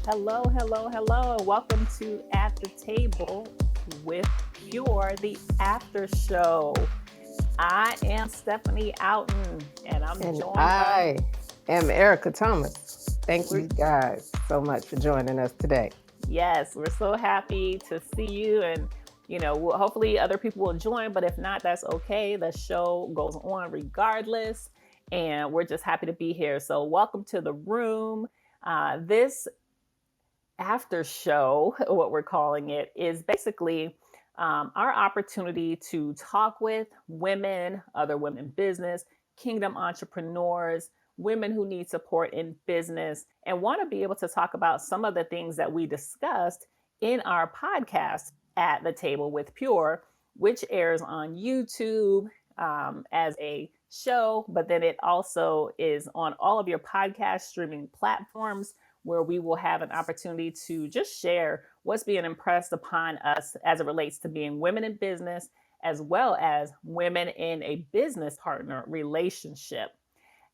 Hello, hello, hello, and welcome to At the Table with Pure, the after show. I am Stephanie Outen, and I'm And joined by. I am Ereka Thomas. Thank We're, you guys so much for joining us today. yes, we're so happy to see you, and hopefully other people will join. But if not, that's okay. The show goes on regardless, and we're just happy to be here. So, welcome to the room. This after show, what we're calling it, is basically our opportunity to talk with women, other women in business, kingdom entrepreneurs, women who need support in business, and want to be able to talk about some of the things that we discussed in our podcast, At the Table with Pure, which airs on YouTube as a show, but then it also is on all of your podcast streaming platforms where we will have an opportunity to just share what's being impressed upon us as it relates to being women in business, as well as women in a business partner relationship.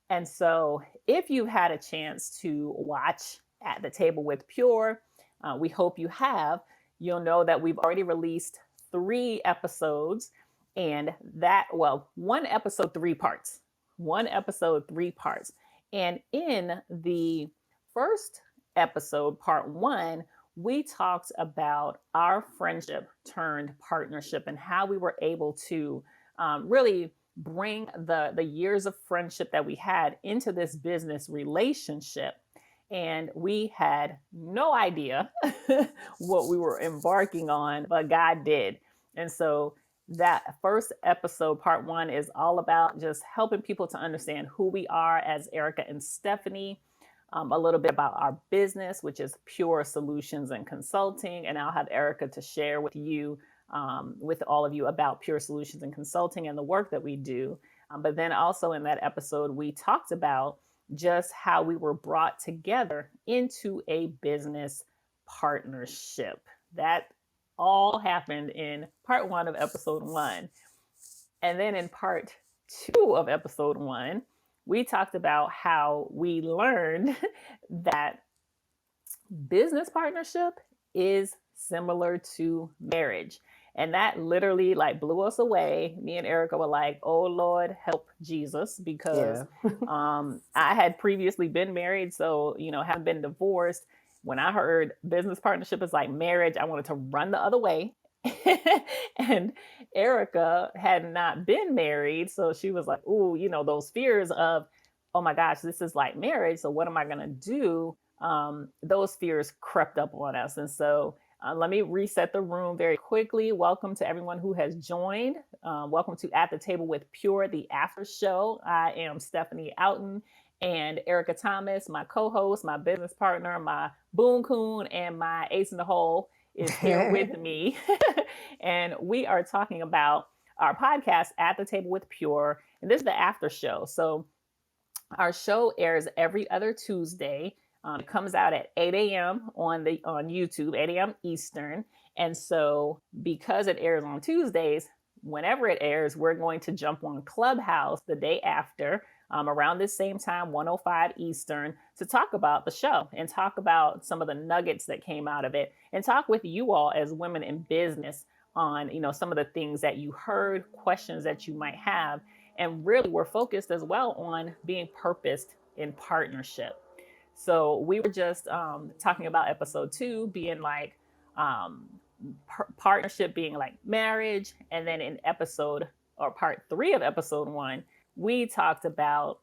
And so, if you've had a chance to watch At the Table with Pure, we hope you have. You'll know that we've already released 3 episodes, and one episode, 3 parts. One episode, 3 parts. And in the first episode, part one, we talked about our friendship turned partnership and how we were able to really bring the years of friendship that we had into this business relationship. And we had no idea what we were embarking on, but God did. And so that first episode, part one, is all about just helping people to understand who we are as Ereka and Stephanie, a little bit about our business, which is Pure Solutions and Consulting. And I'll have Ereka to share with you, with all of you, about Pure Solutions and Consulting and the work that we do. But then also in that episode, we talked about just how we were brought together into a business partnership. That all happened in part one of episode one. And then in part two of episode one, we talked about how we learned that business partnership is similar to marriage. And that literally like blew us away. Me and Ereka were like, oh Lord, help Jesus, because Yeah. I had previously been married. So, haven't been divorced. When I heard business partnership is like marriage, I wanted to run the other way. And Ereka had not been married. So she was like, ooh, those fears of, oh my gosh, this is like marriage. So what am I going to do? Those fears crept up on us. And so let me reset the room very quickly. Welcome to everyone who has joined. Welcome to At the Table with Pure, the after show. I am Stephanie Outen, and Ereka Thomas, my co-host, my business partner, my boon coon, and my ace in the hole is here with me. And we are talking about our podcast, At the Table with Pure. And this is the after show. So our show airs every other Tuesday. It comes out at 8 a.m. on YouTube, 8 a.m. Eastern. And so because it airs on Tuesdays, whenever it airs, we're going to jump on Clubhouse the day after, around this same time, 105 Eastern, to talk about the show and talk about some of the nuggets that came out of it, and talk with you all as women in business on, some of the things that you heard, questions that you might have. And really, we're focused as well on being purposed in partnership. So we were just talking about episode 2 being like partnership being like marriage. And then in part 3 of episode 1, we talked about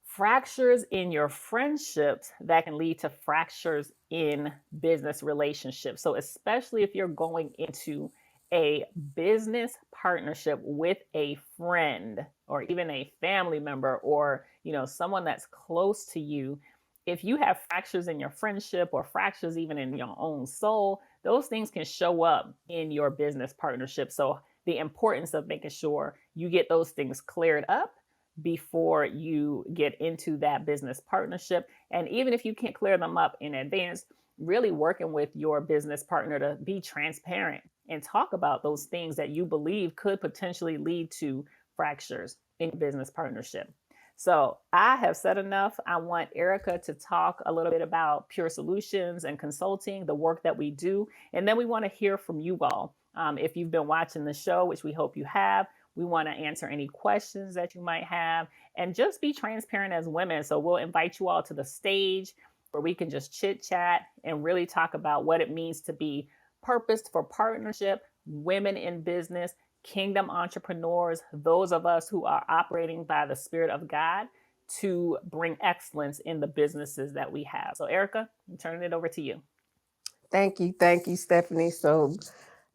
fractures in your friendships that can lead to fractures in business relationships. So especially if you're going into a business partnership with a friend or even a family member, or someone that's close to you, if you have fractures in your friendship or fractures even in your own soul, those things can show up in your business partnership. So the importance of making sure you get those things cleared up before you get into that business partnership. And even if you can't clear them up in advance, really working with your business partner to be transparent and talk about those things that you believe could potentially lead to fractures in business partnership. So I have said enough. I want Ereka to talk a little bit about Pure Solutions and consulting, the work that we do. And then we want to hear from you all. If you've been watching the show, which we hope you have, we want to answer any questions that you might have and just be transparent as women. So we'll invite you all to the stage where we can just chit chat and really talk about what it means to be purposed for partnership, women in business, kingdom entrepreneurs, those of us who are operating by the Spirit of God to bring excellence in the businesses that we have. So, Ereka, I'm turning it over to you. Thank you, Stephanie. So,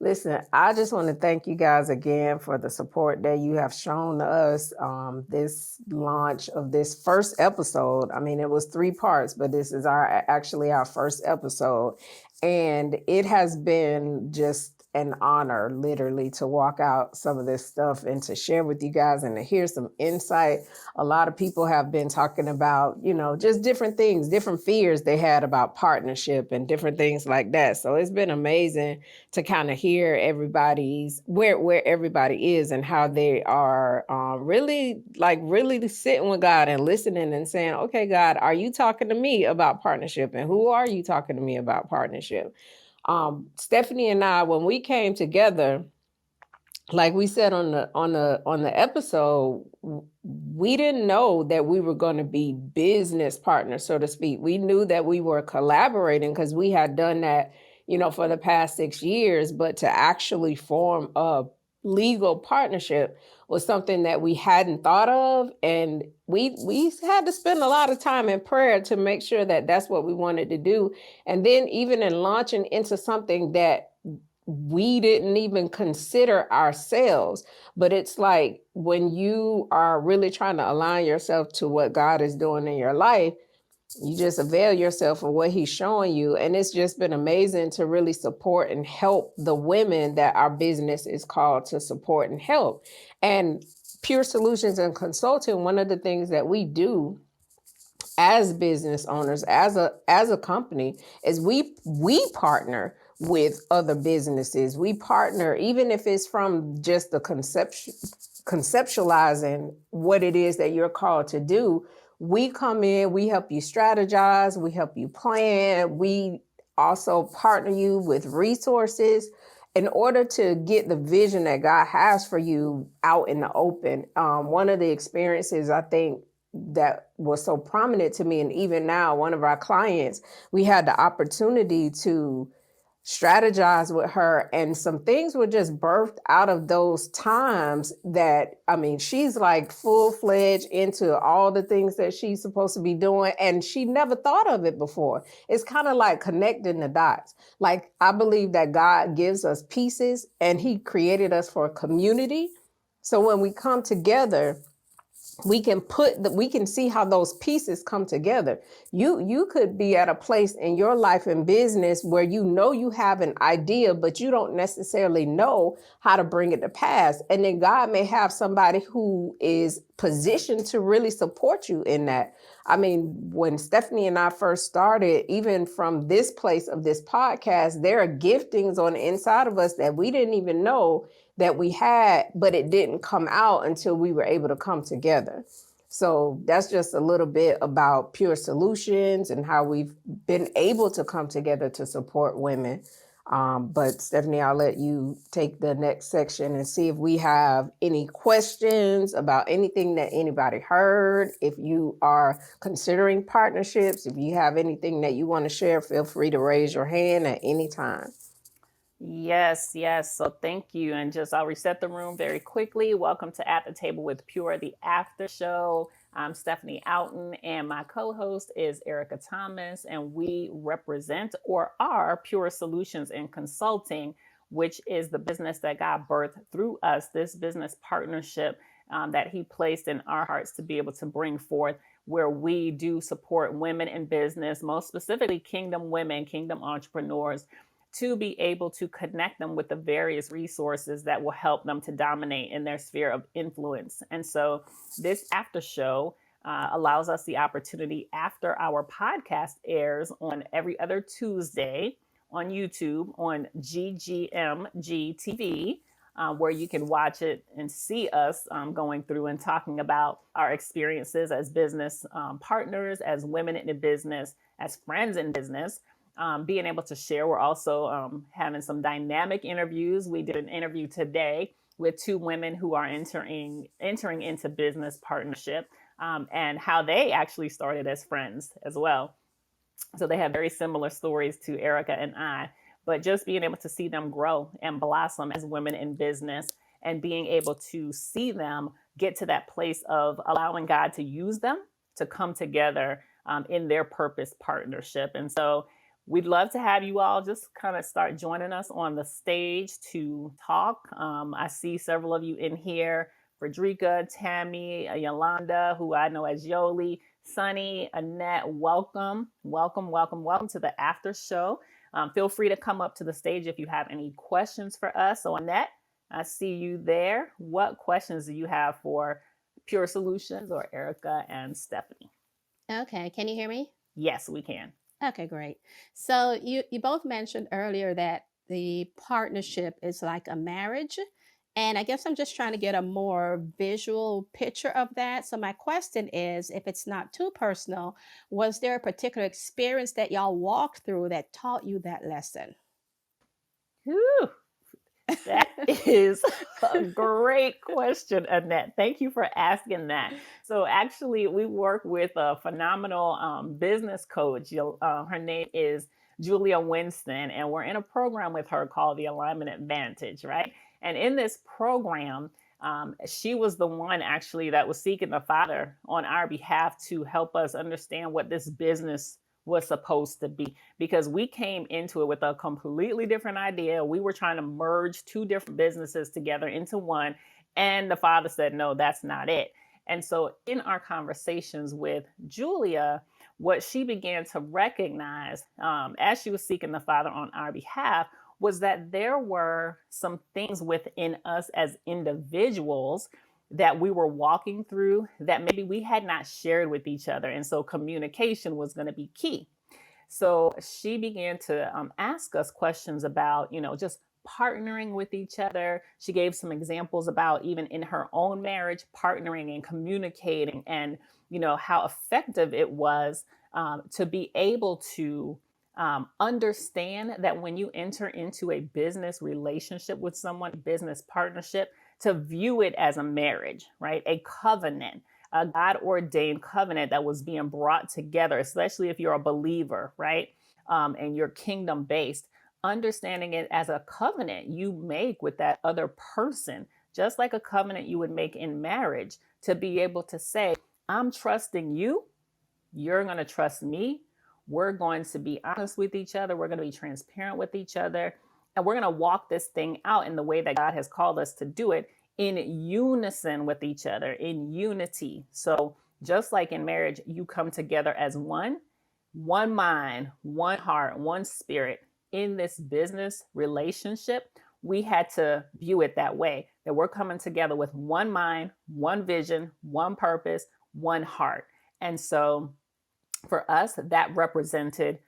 listen, I just want to thank you guys again for the support that you have shown us. This launch of this first episode. I mean, it was 3 parts, but this is actually our first episode, and it has been just an honor, literally, to walk out some of this stuff and to share with you guys and to hear some insight. A lot of people have been talking about, just different things, different fears they had about partnership and different things like that. So it's been amazing to kind of hear everybody's where everybody is and how they are really sitting with God and listening and saying, okay, God, are you talking to me about partnership? And who are you talking to me about partnership? Stephanie and I, when we came together, like we said on the episode, we didn't know that we were going to be business partners, so to speak. We knew that we were collaborating because we had done that, for the past 6 years, but to actually form a legal partnership was something that we hadn't thought of. And we had to spend a lot of time in prayer to make sure that that's what we wanted to do. And then even in launching into something that we didn't even consider ourselves. But it's like when you are really trying to align yourself to what God is doing in your life, you just avail yourself of what he's showing you. And it's just been amazing to really support and help the women that our business is called to support and help. And Pure Solutions and Consulting, one of the things that we do as business owners, as a company, is we partner with other businesses. We partner, even if it's from just the conceptualizing what it is that you're called to do. We come in, we help you strategize, we help you plan, we also partner you with resources in order to get the vision that God has for you out in the open. One of the experiences I think that was so prominent to me, and even now, one of our clients, we had the opportunity to strategize with her, and some things were just birthed out of those times that, she's like full-fledged into all the things that she's supposed to be doing, and she never thought of it before. It's kind of like connecting the dots. Like, I believe that God gives us pieces and he created us for a community. So when we come together, we can see how those pieces come together. You could be at a place in your life and business where you have an idea, but you don't necessarily know how to bring it to pass. And then God may have somebody who is positioned to really support you in that. When Stephanie and I first started, even from this place of this podcast, there are giftings on the inside of us that we didn't even know that we had, but it didn't come out until we were able to come together. So that's just a little bit about Pure Solutions and how we've been able to come together to support women. But Stephanie, I'll let you take the next section and see if we have any questions about anything that anybody heard. If you are considering partnerships, if you have anything that you want to share, feel free to raise your hand at any time. Yes. So thank you. And I'll reset the room very quickly. Welcome to At the Table with Pure, the after show. I'm Stephanie Outen, and my co-host is Ereka Thomas, and we represent or are Pure Solutions and Consulting, which is the business that God birthed through us, this business partnership that he placed in our hearts to be able to bring forth, where we do support women in business, most specifically kingdom women, kingdom entrepreneurs, to be able to connect them with the various resources that will help them to dominate in their sphere of influence. And so this after show allows us the opportunity, after our podcast airs on every other Tuesday on YouTube on GGMG TV, where you can watch it and see us going through and talking about our experiences as business partners, as women in the business, as friends in business, being able to share. We're also having some dynamic interviews. We did an interview today with two women who are entering into business partnership, and how they actually started as friends as well. So they have very similar stories to Ereka and I, but just being able to see them grow and blossom as women in business, and being able to see them get to that place of allowing God to use them to come together in their purpose partnership. And so we'd love to have you all just kind of start joining us on the stage to talk. I see several of you in here: Frederica, Tammy, Yolanda, who I know as Yoli, Sunny, Annette. Welcome, welcome, welcome, welcome to the after show. Feel free to come up to the stage if you have any questions for us. So Annette, I see you there. What questions do you have for Pure Solutions or Ereka and Stephanie? Okay, can you hear me? Yes, we can. Okay, great. So you both mentioned earlier that the partnership is like a marriage. And I guess I'm just trying to get a more visual picture of that. So my question is, if it's not too personal, was there a particular experience that y'all walked through that taught you that lesson? Whew, that is a great question, Annette. Thank you for asking that. So, actually, we work with a phenomenal business coach. Her name is Julia Winston, and we're in a program with her called the Alignment Advantage, right? And in this program, she was the one actually that was seeking the Father on our behalf to help us understand what this business was supposed to be, because we came into it with a completely different idea. We were trying to merge two different businesses together into one, and the Father said, no, that's not it. And so in our conversations with Julia, what she began to recognize as she was seeking the Father on our behalf was that there were some things within us as individuals that we were walking through that maybe we had not shared with each other. And so communication was going to be key. So she began to ask us questions about, just partnering with each other. She gave some examples about even in her own marriage, partnering and communicating, and, how effective it was to be able to understand that when you enter into a business relationship with someone, business partnership, to view it as a marriage, right? A covenant, a God ordained covenant that was being brought together, especially if you're a believer, right? And you're kingdom based, understanding it as a covenant you make with that other person, just like a covenant you would make in marriage, to be able to say, I'm trusting you, you're going to trust me. We're going to be honest with each other. We're going to be transparent with each other. And we're going to walk this thing out in the way that God has called us to do it, in unison with each other, in unity. So just like in marriage, you come together as one mind, one heart, one spirit. In this business relationship, we had to view it that way, that we're coming together with one mind, one vision, one purpose, one heart. And so for us, that represented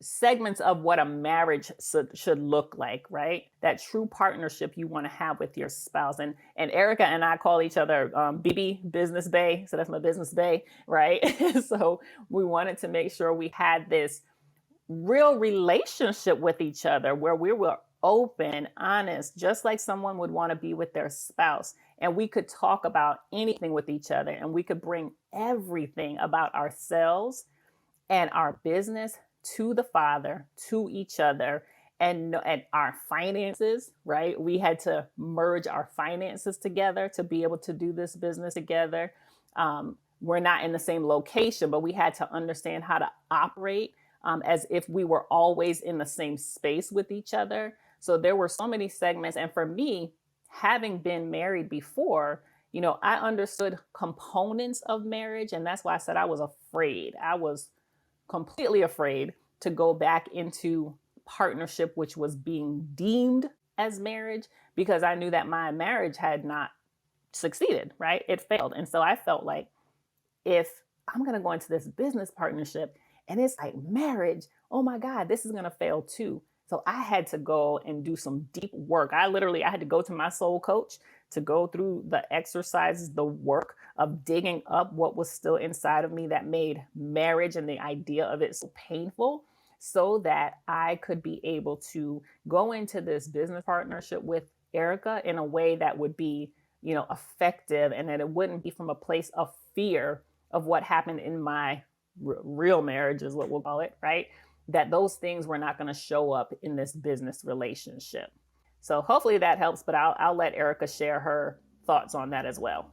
segments of what a marriage should look like, right? That true partnership you want to have with your spouse. And Ereka and I call each other BB, Business Bay. So that's my business bay, right? So we wanted to make sure we had this real relationship with each other where we were open, honest, just like someone would want to be with their spouse. And we could talk about anything with each other, and we could bring everything about ourselves and our business to the Father, to each other, and our finances, right? We had to merge our finances together to be able to do this business together. We're not in the same location, but we had to understand how to operate as if we were always in the same space with each other. So there were so many segments. And for me, having been married before, I understood components of marriage. And that's why I said I was afraid. I was completely afraid to go back into partnership, which was being deemed as marriage, because I knew that my marriage had not succeeded, right? It failed. And so I felt like, if I'm going to go into this business partnership and it's like marriage, oh my God, this is going to fail too. So I had to go and do some deep work. I had to go to my soul coach to go through the exercises, the work of digging up what was still inside of me that made marriage and the idea of it so painful, so that I could be able to go into this business partnership with Ereka in a way that would be, effective, and that it wouldn't be from a place of fear of what happened in my real marriage, is what we'll call it, right? That those things were not going to show up in this business relationship. So hopefully that helps, but I'll let Ereka share her thoughts on that as well.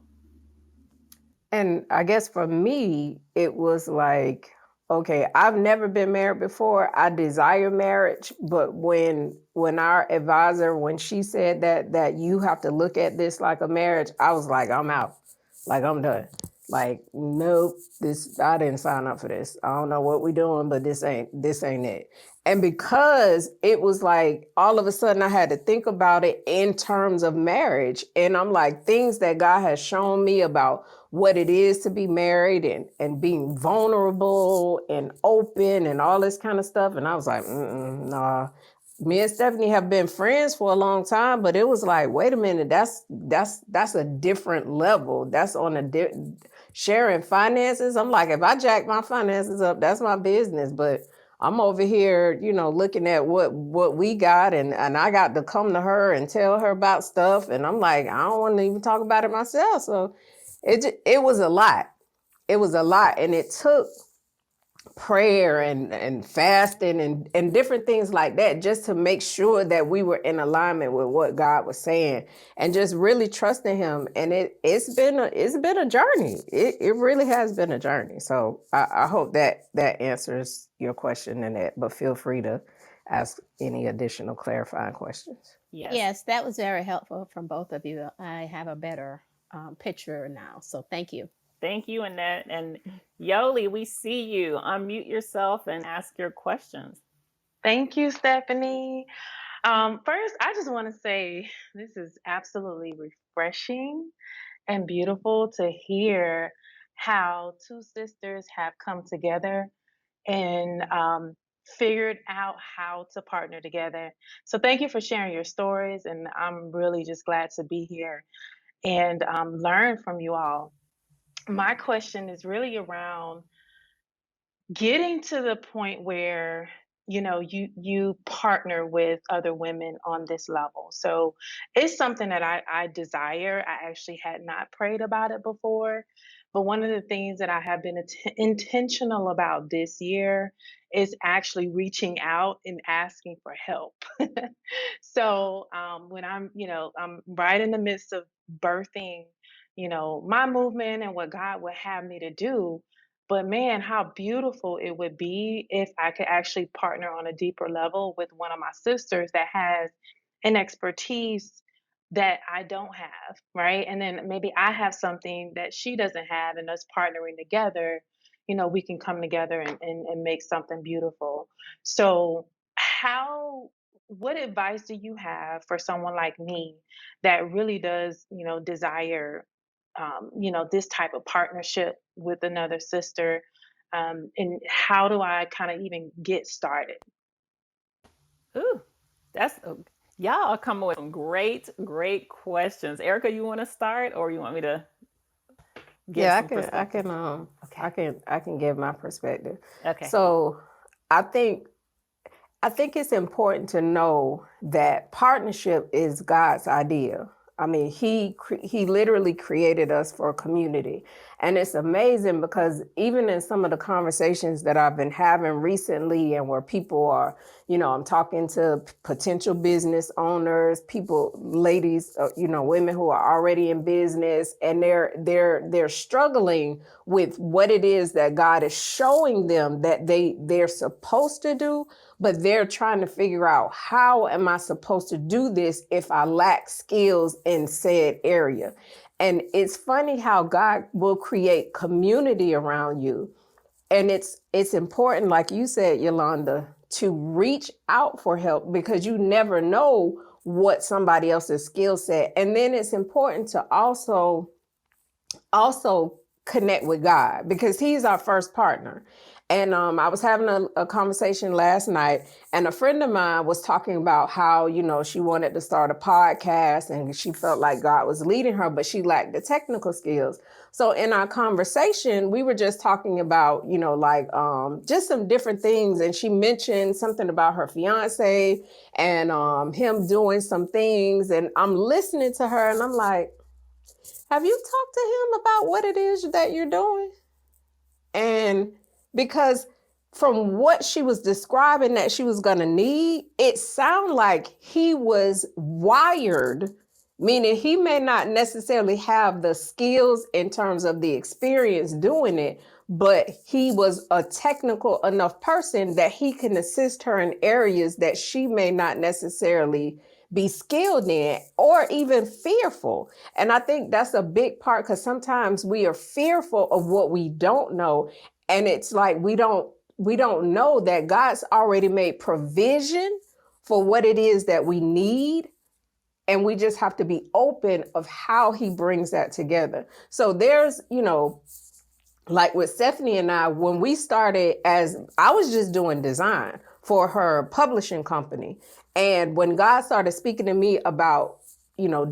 And I guess for me, it was like, okay, I've never been married before. I desire marriage, but when our advisor, when she said that you have to look at this like a marriage, I was like, I'm out. Like, I'm done. Like, nope, I didn't sign up for this. I don't know what we're doing, but this ain't it. And because it was like all of a sudden I had to think about it in terms of marriage. And I'm like, things that God has shown me about what it is to be married and being vulnerable and open and all this kind of stuff. And I was like, nah. Me and Stephanie have been friends for a long time, but it was like, wait a minute, that's a different level. That's on a sharing finances. I'm like, if I jack my finances up, that's my business. But I'm over here, looking at what we got, and I got to come to her and tell her about stuff. And I'm like, I don't want to even talk about it myself. So it was a lot. It was a lot, and it took prayer and fasting and different things like that, just to make sure that we were in alignment with what God was saying, and just really trusting him. And it's been a journey. It really has been a journey. So I hope that answers your question, Annette, but feel free to ask any additional clarifying questions. Yes, that was very helpful from both of you. I have a better picture now. So thank you. Thank you, Annette. And Yoli, we see you. Unmute yourself and ask your questions. Thank you, Stephanie. First, I just want to say this is absolutely refreshing and beautiful to hear how two sisters have come together and figured out how to partner together. So thank you for sharing your stories, and I'm really just glad to be here and learn from you all. My question is really around getting to the point where you partner with other women on this level. So it's something that I desire. I actually had not prayed about it before, but one of the things that I have been intentional about this year is actually reaching out and asking for help. So when I'm right in the midst of birthing my movement and what God would have me to do. But man, how beautiful it would be if I could actually partner on a deeper level with one of my sisters that has an expertise that I don't have, right? And then maybe I have something that she doesn't have, and us partnering together, we can come together and make something beautiful. So, what advice do you have for someone like me that really does, desire this type of partnership with another sister? And how do I kind of even get started? Ooh, that's y'all are coming with some great questions. Ereka, you want to start, or you want me to give some perspective? I can give my perspective. Okay. So I think it's important to know that partnership is God's idea. I mean, he literally created us for a community. And it's amazing because even in some of the conversations that I've been having recently, and where people are, I'm talking to potential business owners, ladies, women who are already in business, and they're struggling with what it is that God is showing them that they're supposed to do, but they're trying to figure out, how am I supposed to do this if I lack skills in said area? And it's funny how God will create community around you. And it's important, like you said, Yolanda, to reach out for help, because you never know what somebody else's skill set. And then it's important to also connect with God, because he's our first partner. And I was having a conversation last night, and a friend of mine was talking about how, she wanted to start a podcast and she felt like God was leading her, but she lacked the technical skills. So in our conversation, we were just talking about, just some different things. And she mentioned something about her fiance and him doing some things. And I'm listening to her and I'm like, have you talked to him about what it is that you're doing? And because from what she was describing that she was going to need, it sounded like he was wired, meaning he may not necessarily have the skills in terms of the experience doing it, but he was a technical enough person that he can assist her in areas that she may not necessarily be skilled in or even fearful. And I think that's a big part, because sometimes we are fearful of what we don't know. And it's like we don't know that God's already made provision for what it is that we need. And we just have to be open of how he brings that together. So there's, like with Stephanie and I, when we started, as I was just doing design for her publishing company. And when God started speaking to me about,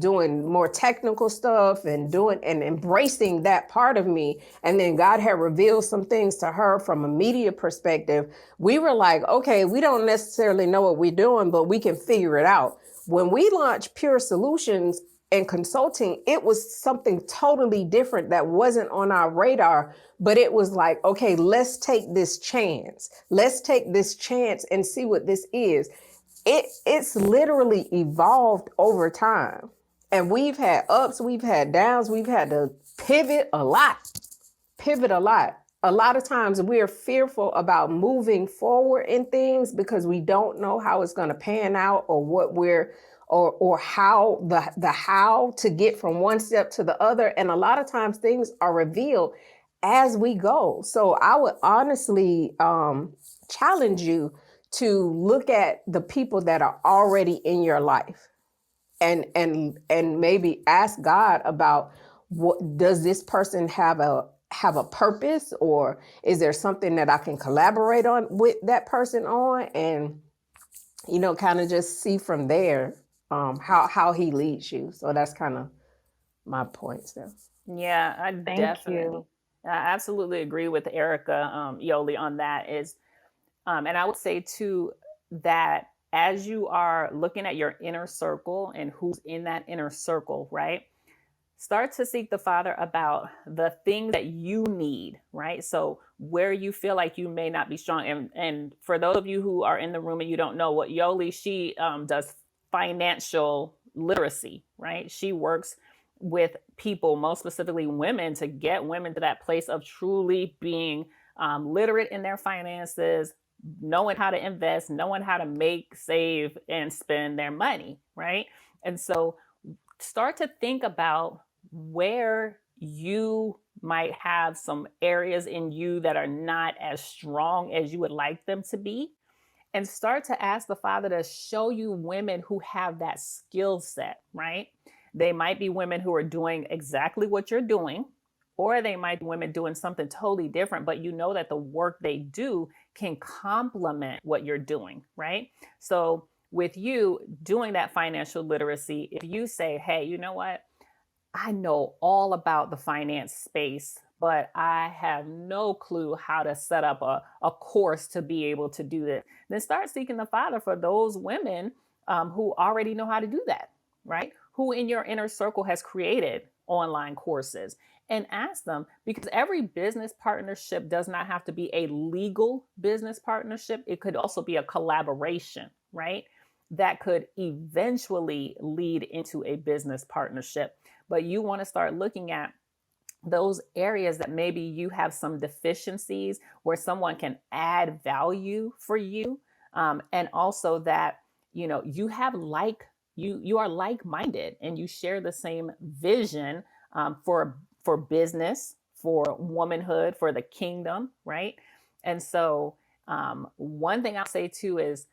doing more technical stuff and embracing that part of me, and then God had revealed some things to her from a media perspective, we were like, okay, we don't necessarily know what we're doing, but we can figure it out. When we launched Pure Solutions and consulting, it was something totally different that wasn't on our radar, but it was like, okay, let's take this chance. Let's take this chance and see what this is. It's literally evolved over time. And we've had ups, we've had downs, we've had to pivot a lot. A lot of times we're fearful about moving forward in things because we don't know how it's going to pan out, or what or how the how to get from one step to the other. And a lot of times things are revealed as we go. So I would honestly challenge you to look at the people that are already in your life and maybe ask God about, what does this person have a purpose, or is there something that I can collaborate on with that person on, and kind of just see from there how he leads you. So that's kind of my points there. Yeah, Thank you. I absolutely agree with Erica, Yoli, on that. And I would say too that as you are looking at your inner circle and who's in that inner circle, right? Start to seek the Father about the thing that you need, right? So where you feel like you may not be strong. And for those of you who are in the room and you don't know what Yoli, she does financial literacy, right? She works with people, most specifically women, to get women to that place of truly being literate in their finances, knowing how to invest, knowing how to make, save, and spend their money, right? And so start to think about where you might have some areas in you that are not as strong as you would like them to be, and start to ask the Father to show you women who have that skill set, right? They might be women who are doing exactly what you're doing, or they might be women doing something totally different, but you know that the work they do can complement what you're doing, right? So with you doing that financial literacy, if you say, hey, you know what? I know all about the finance space, but I have no clue how to set up a course to be able to do that. Then start seeking the Father for those women who already know how to do that, right? Who in your inner circle has created online courses, and ask them, because every business partnership does not have to be a legal business partnership. It could also be a collaboration, right? That could eventually lead into a business partnership. But you want to start looking at those areas that maybe you have some deficiencies where someone can add value for you, and also that you have you are like-minded and you share the same vision, for business, for womanhood, for the kingdom, right? And so one thing I'll say too is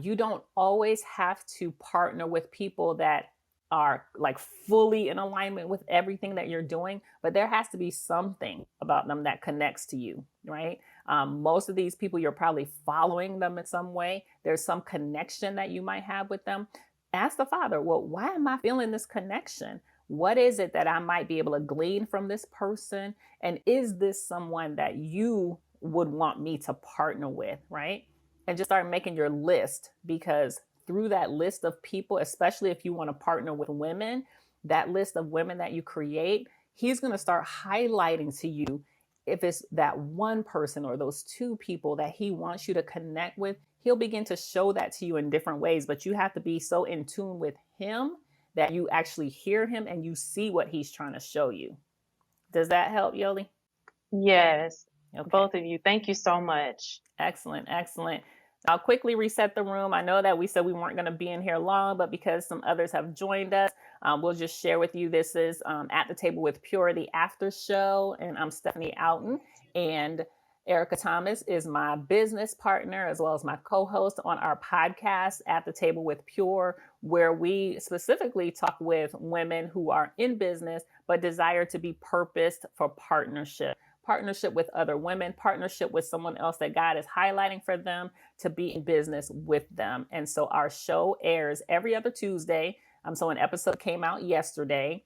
you don't always have to partner with people that are like fully in alignment with everything that you're doing, but there has to be something about them that connects to you, right? Most of these people, you're probably following them in some way. There's some connection that you might have with them. Ask the Father, well, why am I feeling this connection? What is it that I might be able to glean from this person? And is this someone that you would want me to partner with, right? And just start making your list, because through that list of people, especially if you want to partner with women, that list of women that you create, he's going to start highlighting to you if it's that one person or those two people that he wants you to connect with. He'll begin to show that to you in different ways, but you have to be so in tune with him that you actually hear him and you see what he's trying to show you. Does that help, Yoli? Yes. Okay. Both of you. Thank you so much. Excellent. Excellent. I'll quickly reset the room. I know that we said we weren't going to be in here long, but because some others have joined us, we'll just share with you. This is At the Table with Pure, the after show, and I'm Stephanie Outen, and Ereka Thomas is my business partner as well as my co-host on our podcast, At the Table with Pure, where we specifically talk with women who are in business but desire to be purposed for partnership with other women, partnership with someone else that God is highlighting for them to be in business with them. And so our show airs every other Tuesday. So an episode came out yesterday.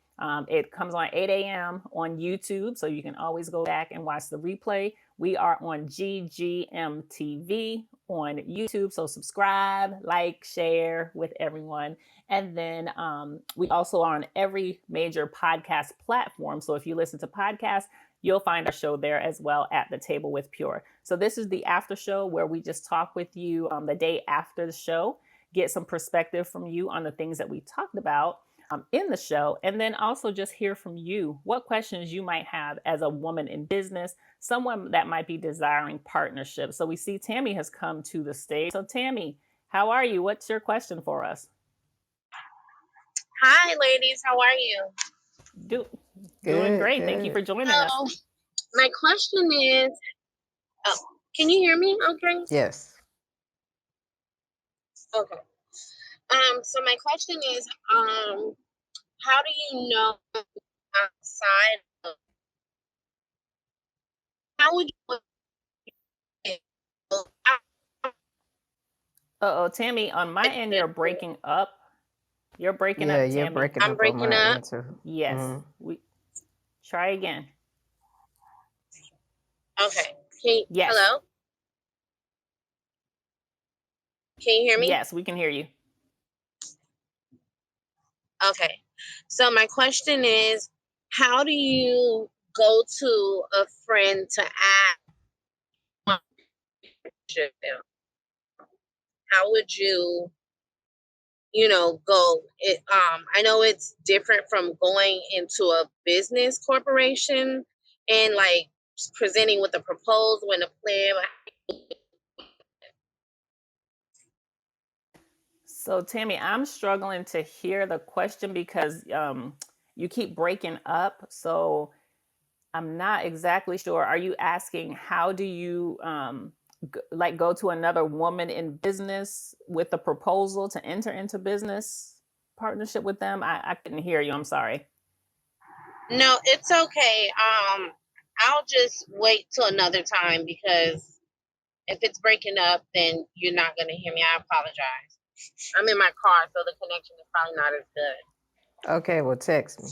It comes on 8 a.m. on YouTube, so you can always go back and watch the replay. We are on GGM TV on YouTube, so subscribe, like, share with everyone. And then we also are on every major podcast platform. So if you listen to podcasts, you'll find our show there as well, At the Table with Pure. So this is the after show where we just talk with you the day after the show, get some perspective from you on the things that we talked about in the show, and then also just hear from you what questions you might have as a woman in business, someone that might be desiring partnership. So we see Tammy has come to the stage. So Tammy, how are you? What's your question for us? Hi, ladies. How are you? Doing great. Good. Thank you for joining us. My question is, can you hear me? Okay. Yes. Okay. So my question is, how do you know outside of, how would you? Tammy, on my end, you're breaking up. You're breaking up, Tammy. Yeah, you're breaking I'm up breaking on my up. end too. Yes. We try again. Okay. Yes. Hello? Can you hear me? Yes, we can hear you. Okay. So my question is, how do you go to a friend to ask? How would you, go? I know it's different from going into a business corporation and like presenting with a proposal and a plan. So Tammy, I'm struggling to hear the question because you keep breaking up. So I'm not exactly sure. Are you asking how do you go to another woman in business with a proposal to enter into business partnership with them? I couldn't hear you. I'm sorry. No, it's okay. I'll just wait till another time because if it's breaking up, then you're not going to hear me. I apologize. I'm in my car, so the connection is probably not as good. Okay, well, text me.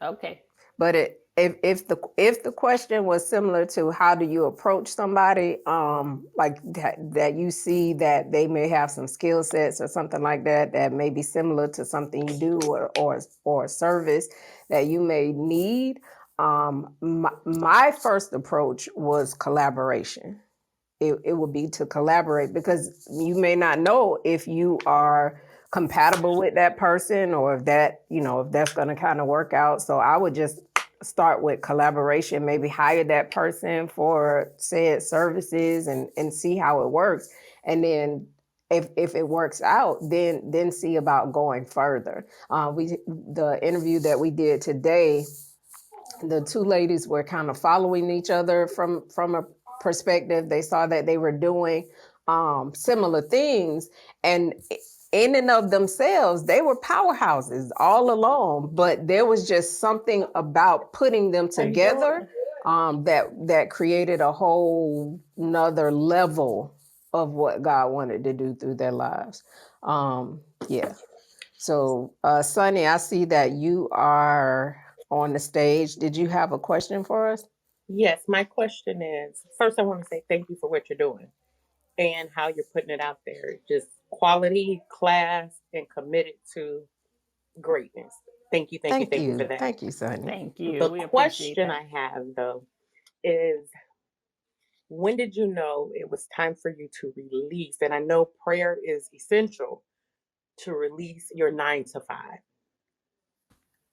Okay. But if the question was similar to how do you approach somebody, like that you see that they may have some skill sets or something like that may be similar to something you do or a service that you may need, my first approach was collaboration. It would be to collaborate because you may not know if you are compatible with that person or if that's going to kind of work out. So I would just start with collaboration, maybe hire that person for said services and see how it works. And then if it works out, then see about going further. The interview that we did today, the two ladies were kind of following each other from a perspective. They saw that they were doing similar things, and in and of themselves, they were powerhouses all alone. But there was just something about putting them together that created a whole nother level of what God wanted to do through their lives. Yeah. So, Sonny, I see that you are on the stage. Did you have a question for us? Yes, my question is, first I want to say thank you for what you're doing and how you're putting it out there. Just quality, class, and committed to greatness. Thank you, thank you, Thank thank you for you. that. Thank you, Sonny. Thank you. The We appreciate question that. I have though is, when did you know it was time for you to release? And I know prayer is essential to release your 9 to 5.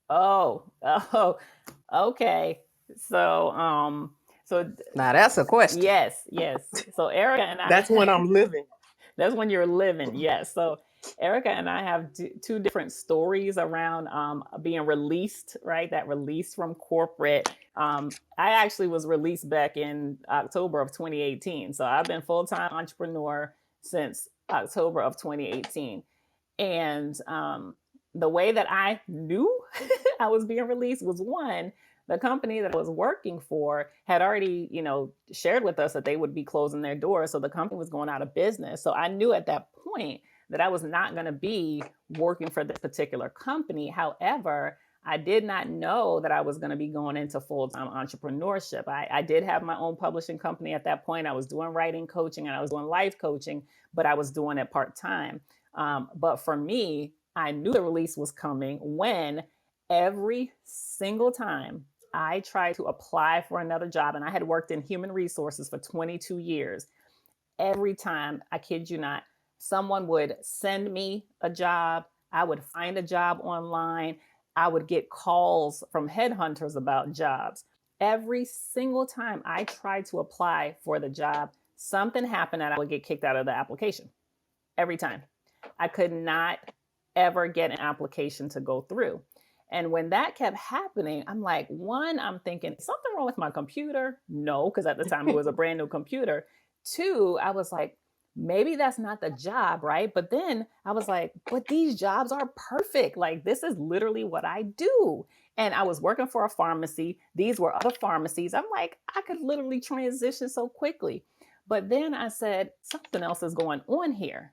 Oh, oh, okay. So, so Now that's a question. yes. So Erica and I, That's when I'm living. that's when you're living. Yes. So Erica and I have two different stories around being released, right? That release from corporate. I actually was released back in October of 2018. So I've been full-time entrepreneur since October of 2018. And the way that I knew I was being released was, one, the company that I was working for had already, shared with us that they would be closing their doors. So the company was going out of business. So I knew at that point that I was not going to be working for this particular company. However, I did not know that I was going to be going into full-time entrepreneurship. I did have my own publishing company at that point. I was doing writing coaching and I was doing life coaching, but I was doing it part-time. But for me, I knew the release was coming when every single time I tried to apply for another job, and I had worked in human resources for 22 years. Every time, I kid you not, someone would send me a job. I would find a job online. I would get calls from headhunters about jobs. Every single time I tried to apply for the job, something happened and I would get kicked out of the application. Every time. I could not ever get an application to go through. And when that kept happening, I'm like, one, I'm thinking, something wrong with my computer? No, because at the time it was a brand new computer. Two, I was like, maybe that's not the job, right? But then I was like, but these jobs are perfect. Like, this is literally what I do. And I was working for a pharmacy. These were other pharmacies. I'm like, I could literally transition so quickly. But then I said, something else is going on here.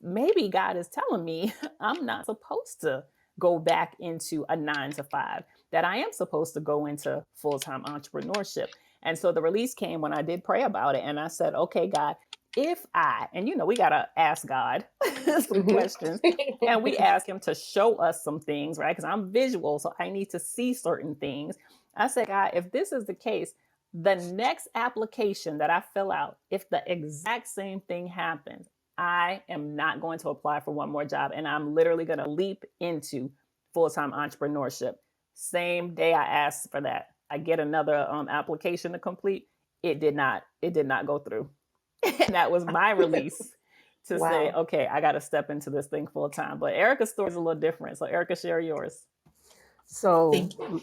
Maybe God is telling me I'm not supposed to go back into a 9 to 5, that I am supposed to go into full-time entrepreneurship. And so the release came when I did pray about it. And I said, okay, God, and we got to ask God some questions, and we ask him to show us some things, right? Because I'm visual, so I need to see certain things. I said, God, if this is the case, the next application that I fill out, if the exact same thing happens, I am not going to apply for one more job, and I'm literally going to leap into full-time entrepreneurship. Same day I asked for that, I get another application to complete. It did not go through. And that was my release to say, Wow. okay, I got to step into this thing full time. But Erica's story is a little different. So Ereka, share yours. So, Thank you.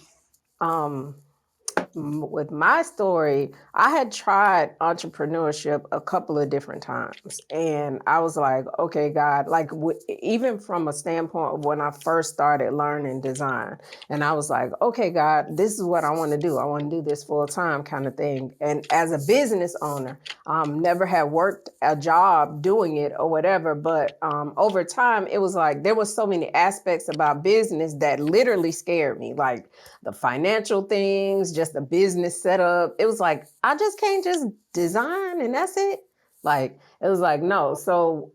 With my story, I had tried entrepreneurship a couple of different times. And I was like, okay, God, like even from a standpoint of when I first started learning design. And I was like, okay, God, this is what I want to do. I want to do this full time kind of thing. And as a business owner, never had worked a job doing it or whatever. But over time, it was like there was so many aspects about business that literally scared me. Like the financial things, just the business setup. It was like, I just can't just design and that's it. Like, it was like, no. So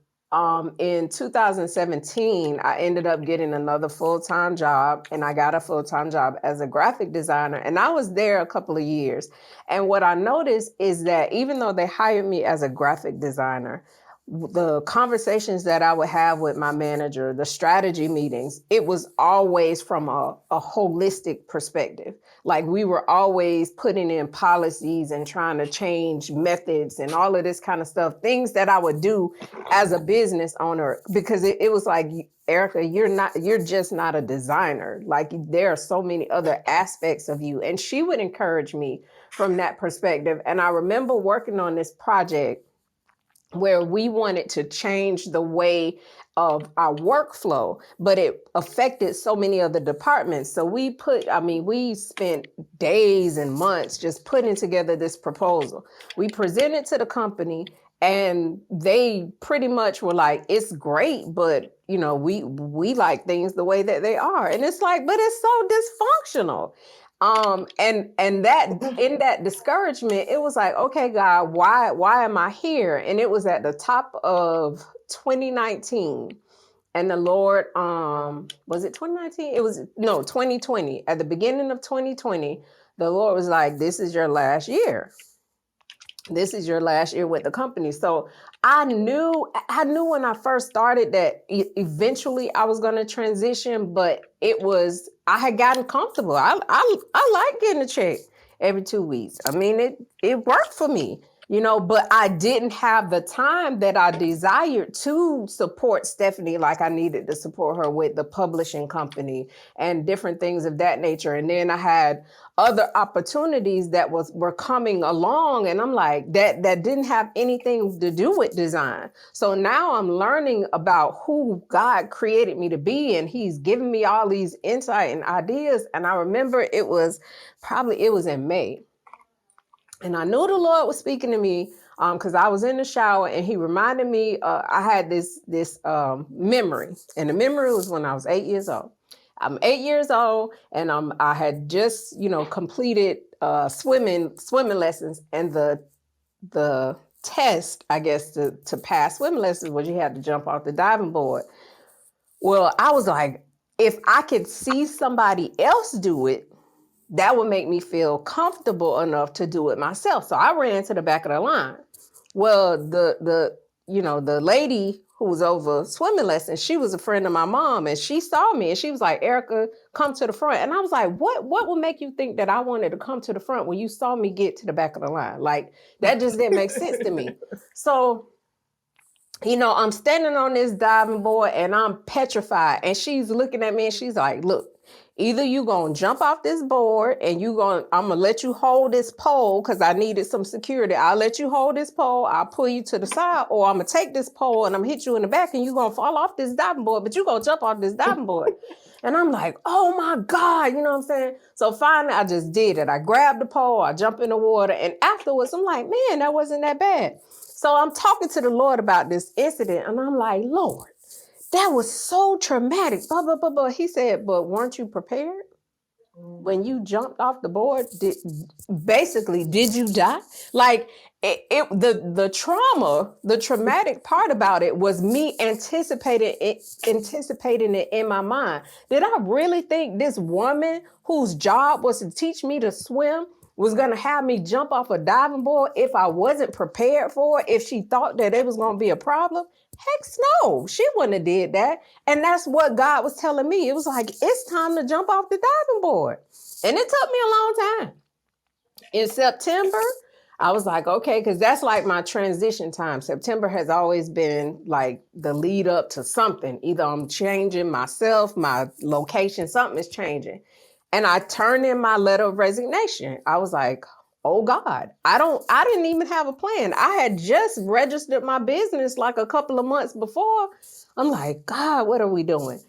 in 2017, I ended up getting another full-time job, and I got a full-time job as a graphic designer. And I was there a couple of years. And what I noticed is that even though they hired me as a graphic designer, the conversations that I would have with my manager, the strategy meetings, it was always from a holistic perspective. Like we were always putting in policies and trying to change methods and all of this kind of stuff, things that I would do as a business owner, because it was like, Ereka, you're just not a designer. Like there are so many other aspects of you. And she would encourage me from that perspective. And I remember working on this project, where we wanted to change the way of our workflow, but it affected so many other departments. So we spent days and months just putting together this proposal. We presented to the company, and they pretty much were like, it's great, but we like things the way that they are. And it's like, but it's so dysfunctional. And that in that discouragement, it was like, okay, God, why am I here? And it was at the top of 2019. And the Lord, was it 2019? It was 2020. At the beginning of 2020, the Lord was like, this is your last year. This is your last year with the company. So I knew when I first started that eventually I was going to transition, but I had gotten comfortable. I like getting a check every 2 weeks. I mean, it worked for me, but I didn't have the time that I desired to support Stephanie like I needed to support her with the publishing company and different things of that nature. And then I had other opportunities that were coming along, and I'm like, that didn't have anything to do with design. So now I'm learning about who God created me to be, and he's giving me all these insight and ideas. And I remember it was in May, and I knew the Lord was speaking to me because I was in the shower, and he reminded me, I had this memory, and the memory was when I was 8 years old. I'm 8 years old, and I had just completed swimming lessons, and the test, I guess, to pass swimming lessons was you had to jump off the diving board. Well, I was like, if I could see somebody else do it, that would make me feel comfortable enough to do it myself. So I ran to the back of the line. Well, the lady who was over swimming lessons, she was a friend of my mom, and she saw me, and she was like, Ereka, come to the front. And I was like, what would make you think that I wanted to come to the front when you saw me get to the back of the line? Like, that just didn't make sense to me. So, I'm standing on this diving board, and I'm petrified, and she's looking at me, and she's like, look, either you gonna jump off this board, and I'm gonna let you hold this pole because I needed some security. I'll let you hold this pole, I'll pull you to the side, or I'm gonna take this pole and I'm gonna hit you in the back, and you're gonna fall off this diving board, but you're gonna jump off this diving board. And I'm like, oh my God, you know what I'm saying? So finally I just did it. I grabbed the pole, I jumped in the water, and afterwards I'm like, man, that wasn't that bad. So I'm talking to the Lord about this incident, and I'm like, Lord, that was so traumatic. Blah, blah, blah, blah. He said, but weren't you prepared? When you jumped off the board, did you die? Like, the trauma, the traumatic part about it was me anticipating it in my mind. Did I really think this woman whose job was to teach me to swim was going to have me jump off a diving board if I wasn't prepared for it, if she thought that it was going to be a problem? Heck no, she wouldn't have did that. And that's what God was telling me. It was like, it's time to jump off the diving board. And it took me a long time. In September, I was like, okay, because that's like my transition time. September has always been like the lead up to something. Either I'm changing myself, my location, something is changing. And I turned in my letter of resignation. I was like, oh God, I didn't even have a plan. I had just registered my business like a couple of months before. I'm like, God, what are we doing?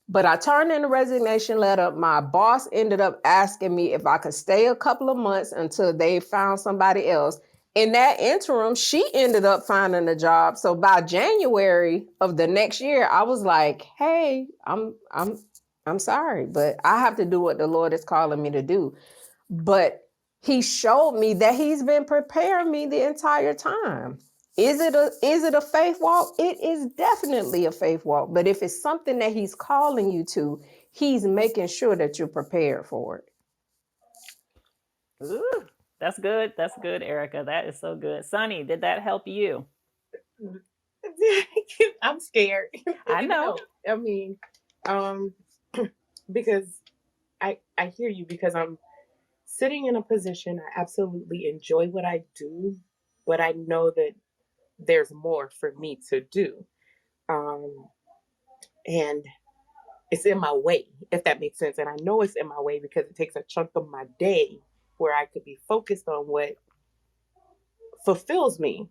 But I turned in a resignation letter. My boss ended up asking me if I could stay a couple of months until they found somebody else. In that interim, she ended up finding a job. So by January of the next year, I was like, hey, I'm sorry, but I have to do what the Lord is calling me to do. But he showed me that he's been preparing me the entire time. Is it a faith walk? It is definitely a faith walk. But if it's something that he's calling you to, he's making sure that you're prepared for it. Ooh, that's good. That's good, Ereka. That is so good. Sonny, did that help you? I'm scared. I know. I mean, because I hear you, because I'm sitting in a position I absolutely enjoy what I do, but I know that there's more for me to do. And it's in my way, if that makes sense. And I know it's in my way because it takes a chunk of my day where I could be focused on what fulfills me.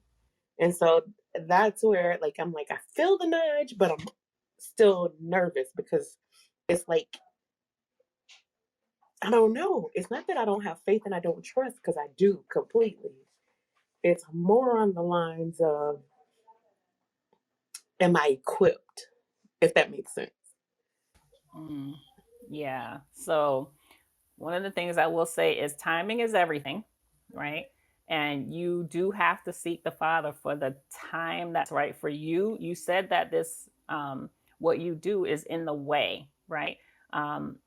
And so that's where like I'm like I feel the nudge, but I'm still nervous because it's like I don't know. It's not that I don't have faith and I don't trust, because I do completely. It's more on the lines of, am I equipped? If that makes sense. Mm, yeah. So one of the things I will say is timing is everything, right? And you do have to seek the Father for the time that's right for you. You said that this, what you do is in the way, right? Um,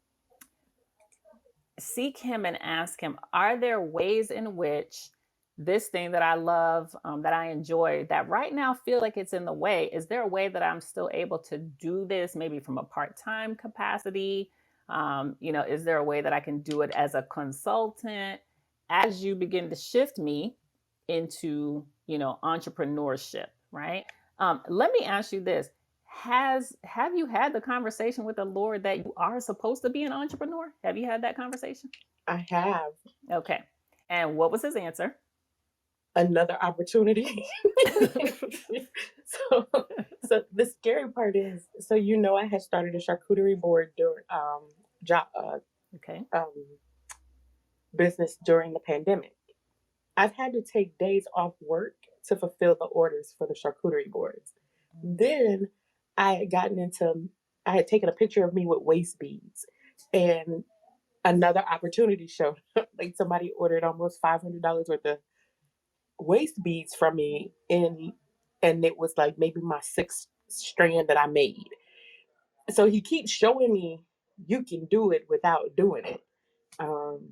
Seek him and ask him, are there ways in which this thing that I love, that I enjoy, that right now feel like it's in the way, is there a way that I'm still able to do this, maybe from a part-time capacity? Is there a way that I can do it as a consultant, as you begin to shift me into, entrepreneurship, right? Let me ask you this. Have you had the conversation with the Lord that you are supposed to be an entrepreneur? Have you had that conversation? I have Okay. And what was his answer? another opportunity. so, so the scary part is, so I had started a charcuterie board during job Okay. business during the pandemic. I've had to take days off work to fulfill the orders for the charcuterie boards. Then I had gotten into, I had taken a picture of me with waist beads, and another opportunity showed up. Like somebody ordered almost $500 worth of waist beads from me, and it was like maybe my sixth strand that I made. So he keeps showing me you can do it without doing it. Um,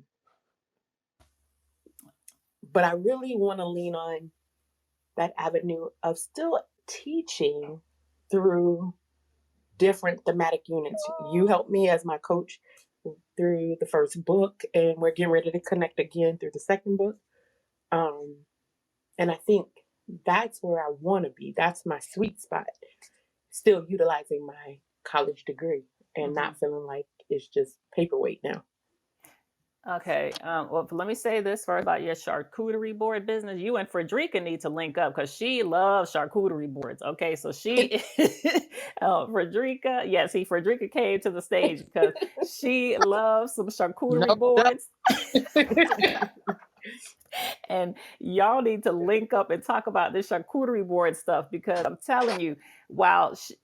but I really want to lean on that avenue of still teaching through different thematic units. You helped me as my coach through the first book, and we're getting ready to connect again through the second book. And I think that's where I want to be. That's my sweet spot. Still utilizing my college degree and not feeling like it's just paperweight now. Okay. Well, let me say this first about your charcuterie board business. You and Frederica need to link up because she loves charcuterie boards. Okay. So Frederica, yeah, see, Frederica came to the stage because she loves some charcuterie boards. And y'all need to link up and talk about this charcuterie board stuff, because I'm telling you,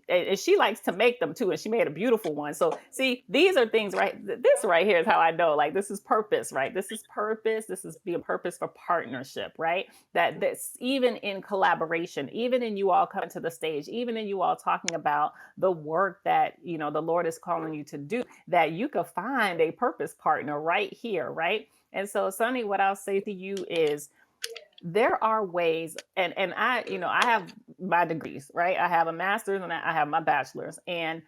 and she likes to make them too, and she made a beautiful one. So see, these are things, right? This right here is how I know, like, this is purpose, right? This is purpose. This is being purpose for partnership, right? That's even in collaboration, even in you all coming to the stage, even in you all talking about the work that the Lord is calling you to do, that you could find a purpose partner right here, right? And so, Sonny, what I'll say to you is there are ways, and I have my degrees, right? I have a master's and I have my bachelor's, and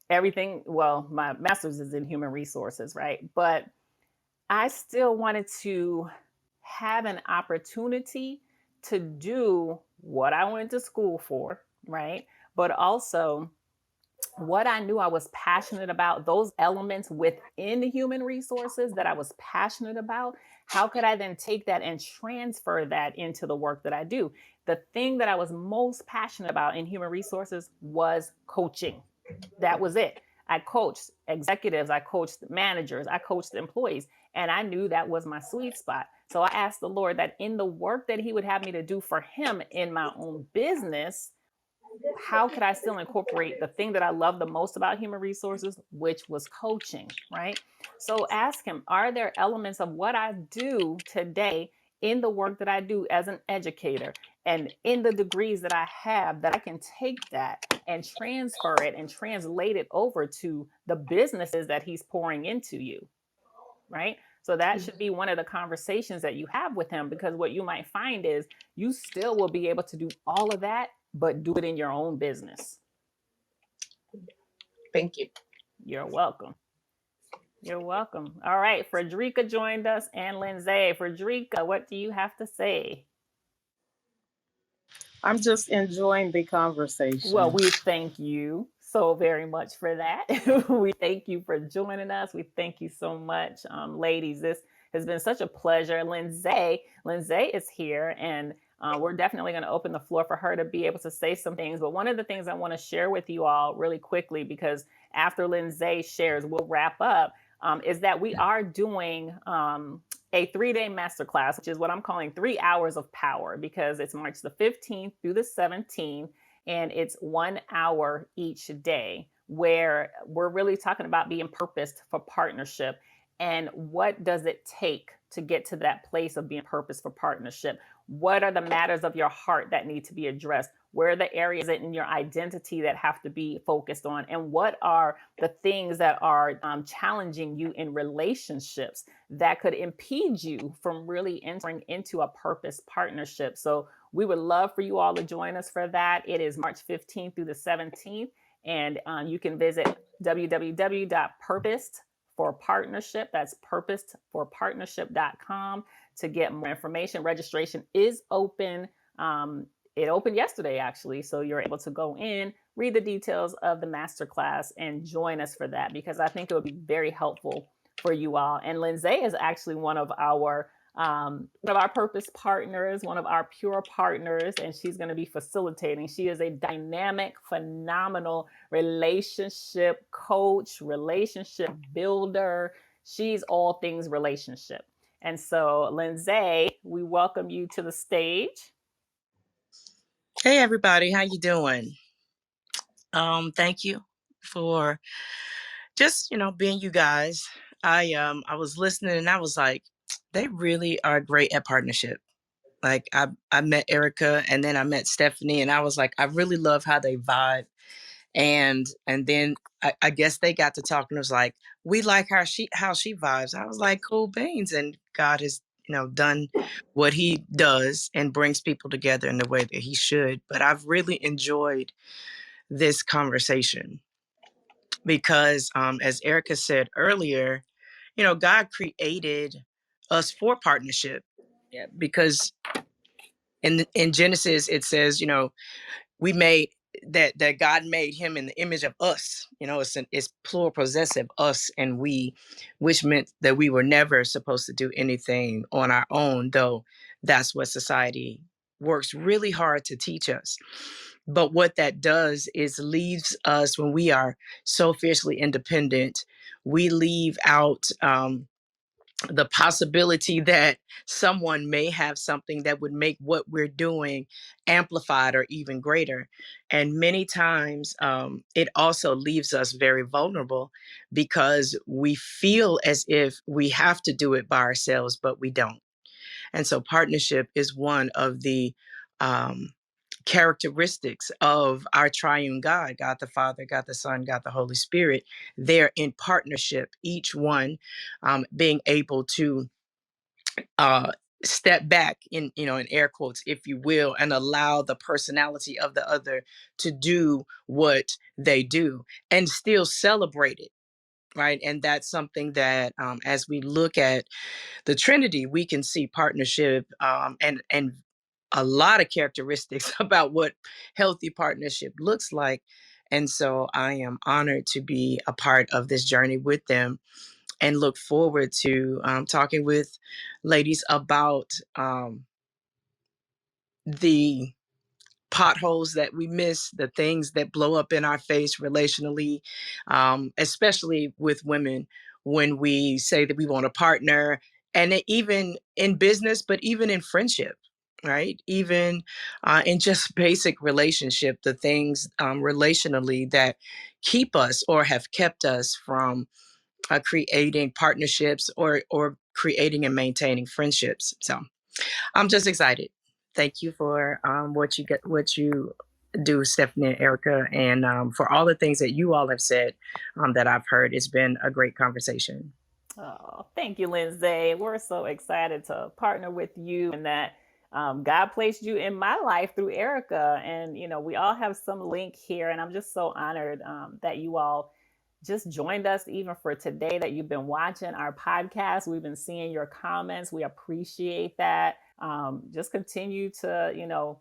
everything. Well, my master's is in human resources, right? But I still wanted to have an opportunity to do what I went to school for, right? But also what I knew I was passionate about, those elements within human resources that I was passionate about, how could I then take that and transfer that into the work that I do? The thing that I was most passionate about in human resources was coaching. That was it. I coached executives, I coached managers, I coached employees, and I knew that was my sweet spot. So I asked the Lord that in the work that He would have me to do for Him in my own business, how could I still incorporate the thing that I love the most about human resources, which was coaching, right? So ask him, are there elements of what I do today in the work that I do as an educator and in the degrees that I have, that I can take that and transfer it and translate it over to the businesses that he's pouring into you, right? So that should be one of the conversations that you have with him, because what you might find is you still will be able to do all of that, but do it in your own business. Thank you. You're welcome. You're welcome. All right. Frederica joined us, and Lindsay. Frederica, what do you have to say? I'm just enjoying the conversation. Well, we thank you so very much for that. We thank you for joining us. We thank you so much, ladies. This has been such a pleasure. Lindsay is here, and we're definitely going to open the floor for her to be able to say some things. But one of the things I want to share with you all really quickly, because after Lindsay shares, we'll wrap up, is that we are doing a 3-day masterclass, which is what I'm calling 3 hours of power, because it's March the 15th through the 17th, and it's 1 hour each day, where we're really talking about being purposed for partnership. And what does it take to get to that place of being purposed for partnership? What are the matters of your heart that need to be addressed? Where are the areas in your identity that have to be focused on? And what are the things that are challenging you in relationships that could impede you from really entering into a purpose partnership? So we would love for you all to join us for that. It is March 15th through the 17th. And you can visit www.purposedforpartnership. That's purposedforpartnership.com to get more information. Registration is open. It opened yesterday, actually. So you're able to go in, read the details of the masterclass, and join us for that, because I think it would be very helpful for you all. And Lindsay is actually one of our purpose partners, one of our pure partners, and she's going to be facilitating. She is a dynamic, phenomenal relationship coach, relationship builder. She's all things relationship. And so, Lindsay, we welcome you to the stage. Hey everybody, how you doing? Thank you for just, being you guys. I was listening and I was like, they really are great at partnership. Like I met Ereka and then I met Stephanie and I was like, I really love how they vibe. And then I guess they got to talking. It was like, we like how she vibes. I was like, cool beans. And God has, done what he does and brings people together in the way that he should. But I've really enjoyed this conversation because, as Ereka said earlier, God created us for partnership. Yeah, because in Genesis it says, we made that God made him in the image of us. It's plural possessive, us and we, which meant that we were never supposed to do anything on our own, though that's what society works really hard to teach us. But what that does is leaves us, when we are so fiercely independent, we leave out the possibility that someone may have something that would make what we're doing amplified or even greater. And many times it also leaves us very vulnerable because we feel as if we have to do it by ourselves, but we don't. And so partnership is one of the um, characteristics of our triune God, God the Father, God the Son, God the Holy Spirit. They're in partnership, each one being able to uh, step back in air quotes, if you will, and allow the personality of the other to do what they do and still celebrate it. Right. And that's something that as we look at the Trinity, we can see partnership and a lot of characteristics about what healthy partnership looks like. And so I am honored to be a part of this journey with them and look forward to talking with ladies about the potholes that we miss, the things that blow up in our face relationally, especially with women when we say that we want a partner, and even in business, but even in friendship, right? Even in just basic relationship, the things relationally that keep us or have kept us from creating partnerships or creating and maintaining friendships. So I'm just excited. Thank you for what you do, Stephanie and Ereka, and for all the things that you all have said that I've heard. It's been a great conversation. Oh, thank you, Lindsay. We're so excited to partner with you, and that God placed you in my life through Ereka. And, we all have some link here, and I'm just so honored that you all just joined us even for today, that you've been watching our podcast. We've been seeing your comments. We appreciate that. Just continue to,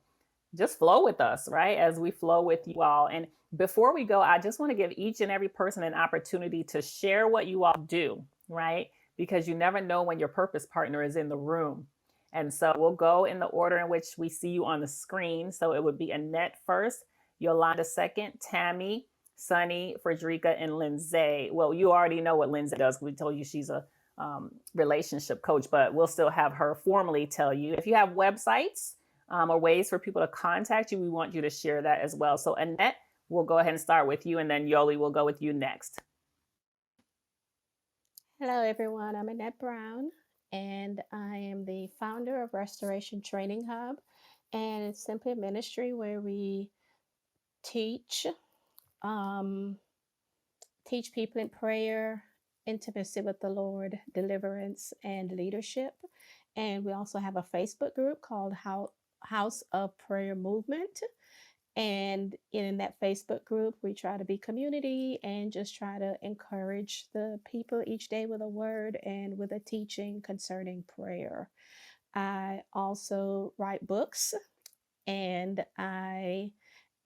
just flow with us, right? As we flow with you all. And before we go, I just want to give each and every person an opportunity to share what you all do, right? Because you never know when your purpose partner is in the room. And so we'll go in the order in which we see you on the screen. So it would be Annette first, Yolanda second, Tammy, Sunny, Frederica, and Lindsay. Well, you already know what Lindsay does. We told you she's a relationship coach, but we'll still have her formally tell you. If you have websites or ways for people to contact you, we want you to share that as well. So Annette, we'll go ahead and start with you, and then Yoli will go with you next. Hello, everyone. I'm Annette Brown, and I am the founder of Restoration Training Hub. And it's simply a ministry where we teach teach people in prayer, intimacy with the Lord, deliverance, and leadership. And we also have a Facebook group called House of Prayer Movement. And in that Facebook group, we try to be community and just try to encourage the people each day with a word and with a teaching concerning prayer. I also write books, and I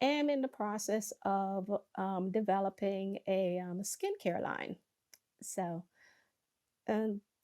am in the process of developing a skincare line. So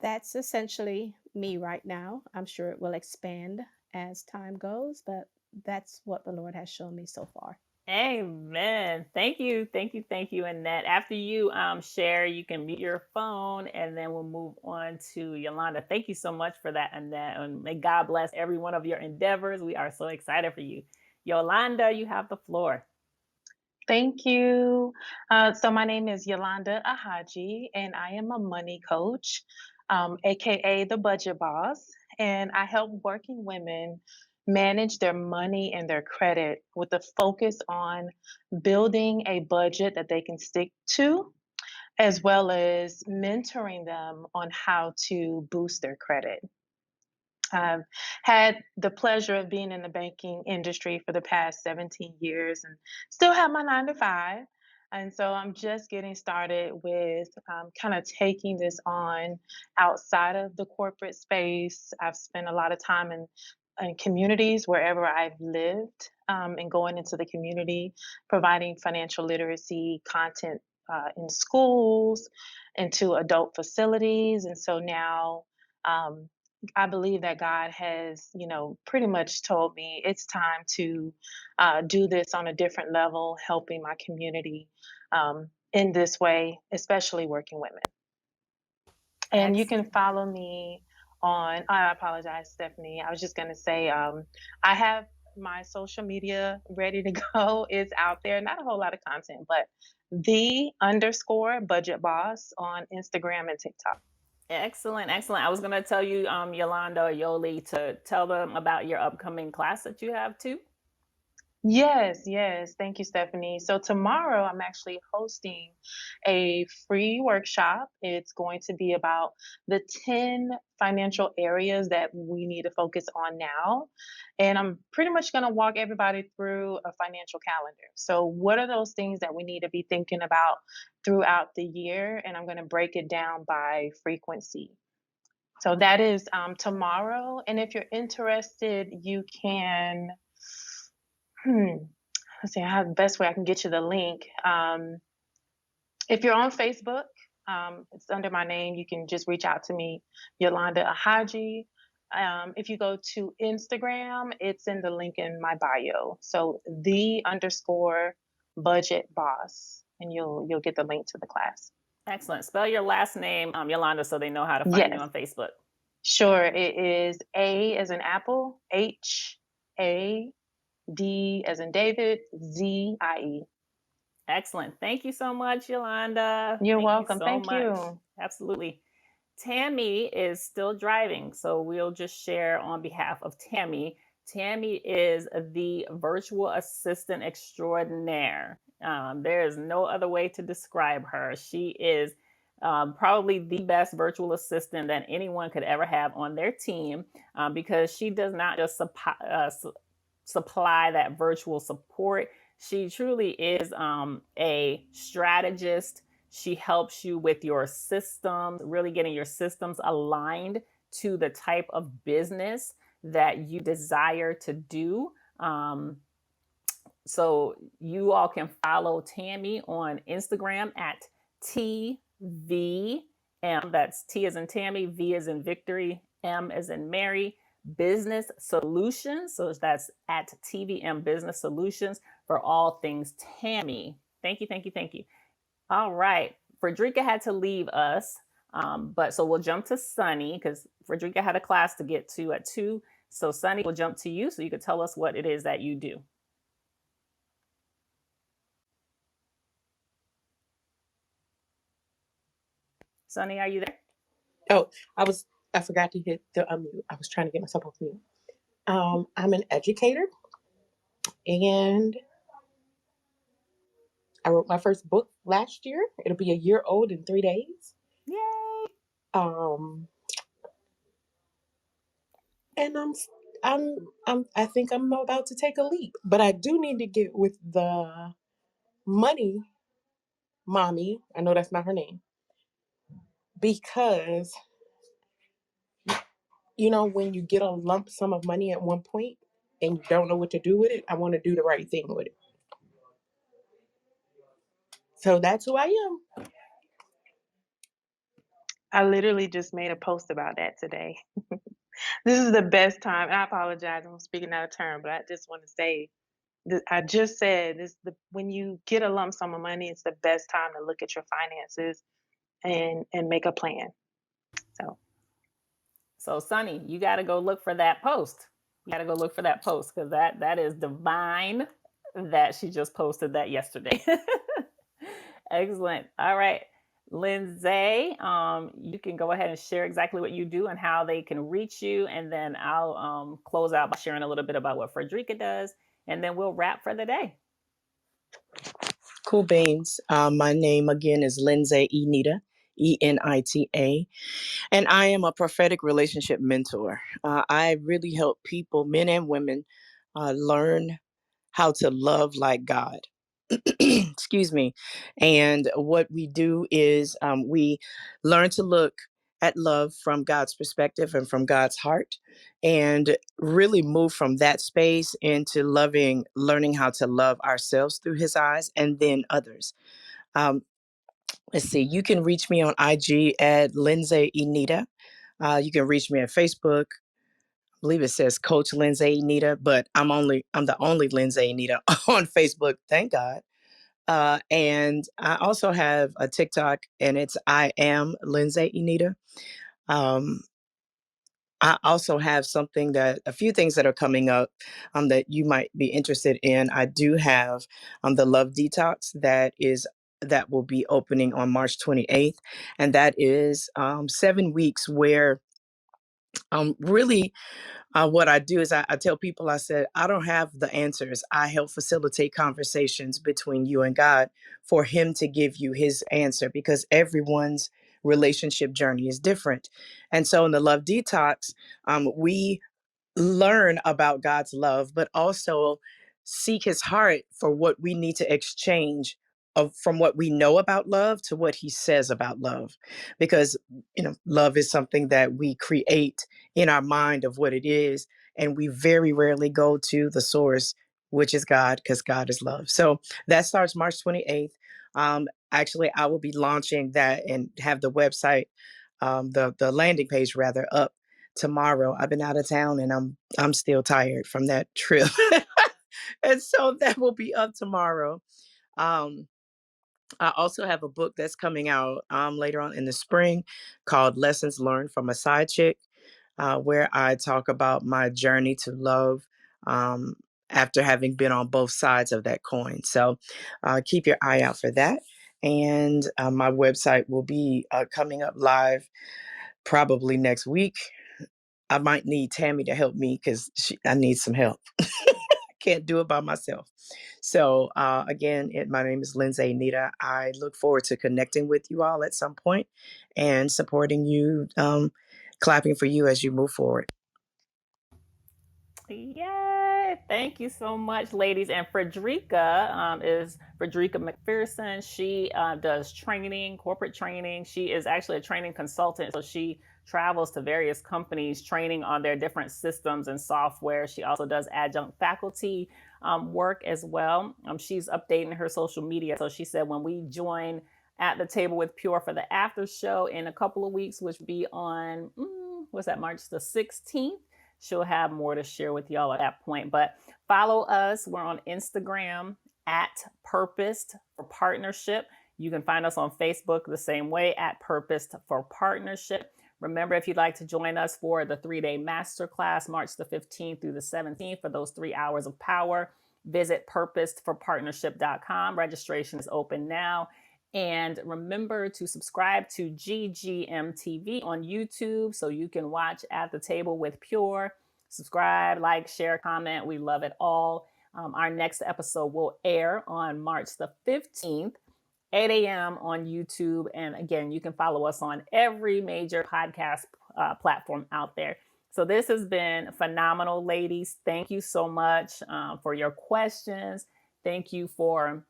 that's essentially me right now. I'm sure it will expand as time goes, but that's what the Lord has shown me so far. Amen. Thank you. Thank you. Thank you, Annette. After you share, you can mute your phone, and then we'll move on to Yolanda. Thank you so much for that, Annette. And may God bless every one of your endeavors. We are so excited for you. Yolanda, you have the floor. Thank you. So my name is Yolanda Ahaji, and I am a money coach, aka the budget boss. And I help working women manage their money and their credit with a focus on building a budget that they can stick to, as well as mentoring them on how to boost their credit. I've had the pleasure of being in the banking industry for the past 17 years and still have my 9 to 5. And so I'm just getting started with kind of taking this on outside of the corporate space. I've spent a lot of time in communities wherever I've lived, and going into the community, providing financial literacy content in schools, into adult facilities. And so now, um, I believe that God has, pretty much told me it's time to do this on a different level, helping my community in this way, especially working women. And you can follow me on, I apologize, Stephanie. I was just going to say, I have my social media ready to go. It's out there, not a whole lot of content, but _budget boss on Instagram and TikTok. Excellent, excellent. I was going to tell you, Yolanda or Yoli, to tell them about your upcoming class that you have too. Yes, yes. Thank you, Stephanie. So tomorrow I'm actually hosting a free workshop. It's going to be about the 10 financial areas that we need to focus on now. And I'm pretty much going to walk everybody through a financial calendar. So what are those things that we need to be thinking about throughout the year? And I'm going to break it down by frequency. So that is tomorrow. And if you're interested, you can let's see how the best way I can get you the link. If you're on Facebook, it's under my name. You can just reach out to me, Yolanda Ahaji. If you go to Instagram, it's in the link in my bio. So _budget boss, and you'll get the link to the class. Excellent. Spell your last name, Yolanda, so they know how to find you on Facebook. Sure. It is A as in apple, HAD as in David, ZIE. Excellent. Thank you so much, Yolanda. You're welcome. You so Thank much. you. Absolutely. Tammy is still driving, so we'll just share on behalf of Tammy. Tammy is the virtual assistant extraordinaire. There is no other way to describe her. She is probably the best virtual assistant that anyone could ever have on their team, because she does not just supply that virtual support. She truly is a strategist. She helps you with your systems, really getting your systems aligned to the type of business that you desire to do. So you all can follow Tammy on Instagram at TVM. That's T as in Tammy, V as in Victory, M as in Mary, Business Solutions. So that's at TVM Business Solutions for all things Tammy. Thank you, thank you, thank you. All right. Frederica had to leave us, but so we'll jump to Sunny because Frederica had a class to get to at 2. So Sunny, we'll jump to you so you could tell us what it is that you do. Sunny, are you there? Oh, I forgot to hit the unmute. I was trying to get myself off mute. I'm an educator, and I wrote my first book last year. It'll be a year old in 3 days. Yay! Um, and I think I'm about to take a leap, but I do need to get with the money mommy. I know that's not her name, because when you get a lump sum of money at one point and you don't know what to do with it, I want to do the right thing with it. So that's who I am. I literally just made a post about that today. This is the best time. And I apologize, I'm speaking out of turn, but I just want to say I just said this: when you get a lump sum of money, it's the best time to look at your finances and make a plan. So Sunny, you got to go look for that post. You got to go look for that post because that is divine that she just posted that yesterday. Excellent. All right. Lindsay, you can go ahead and share exactly what you do and how they can reach you. And then I'll close out by sharing a little bit about what Frederica does. And then we'll wrap for the day. Cool beans. My name again is Lindsay Enita, Enita. And I am a prophetic relationship mentor. I really help people, men and women, learn how to love like God. Excuse me. And what we do is we learn to look at love from God's perspective and from God's heart, and really move from that space into learning how to love ourselves through His eyes and then others. Let's see, you can reach me on IG at Lindsay Enita. You can reach me on Facebook. I believe it says Coach Lindsay Enita, but I'm the only Lindsay Enita on Facebook. Thank God. And I also have a TikTok, and it's I am Lindsay Enita. Um, I also have a few things that are coming up that you might be interested in. I do have the Love Detox that will be opening on March 28th, and that is 7 weeks where really what I do is I tell people, I said, I don't have the answers. I help facilitate conversations between you and God for Him to give you His answer, because everyone's relationship journey is different. And so in the Love Detox, we learn about God's love, but also seek His heart for what we need to exchange from what we know about love to what He says about love. Because, love is something that we create in our mind of what it is. And we very rarely go to the source, which is God, because God is love. So that starts March 28th. Actually, I will be launching that and have the website, the landing page rather, up tomorrow. I've been out of town and I'm still tired from that trip. And so that will be up tomorrow. Um, I also have a book that's coming out later on in the spring called Lessons Learned from a Side Chick, where I talk about my journey to love after having been on both sides of that coin. So keep your eye out for that. And my website will be coming up live probably next week. I might need Tammy to help me because I need some help. Can't do it by myself. So again, my name is Lindsay Enita. I look forward to connecting with you all at some point and supporting you, clapping for you as you move forward. Yay! Thank you so much, ladies. And Frederica is Frederica McPherson. She does training, corporate training. She is actually a training consultant. So she travels to various companies training on their different systems and software. She also does adjunct faculty work as well. She's updating her social media. So she said when we join at the table with Pure for the after show in a couple of weeks, which will be on, what's that, March the 16th, she'll have more to share with y'all at that point. But follow us. We're on Instagram at Purposed for Partnership. You can find us on Facebook the same way, at Purposed for Partnership. Remember, if you'd like to join us for the 3-day masterclass, March the 15th through the 17th, for those 3 hours of power, visit purposedforpartnership.com. Registration is open now. And remember to subscribe to GGMTV on YouTube so you can watch At the Table with Pure. Subscribe, like, share, comment. We love it all. Our next episode will air on March the 15th, 8 a.m. on YouTube. And again, you can follow us on every major podcast platform out there. So this has been phenomenal, ladies. Thank you so much for your questions. Thank you for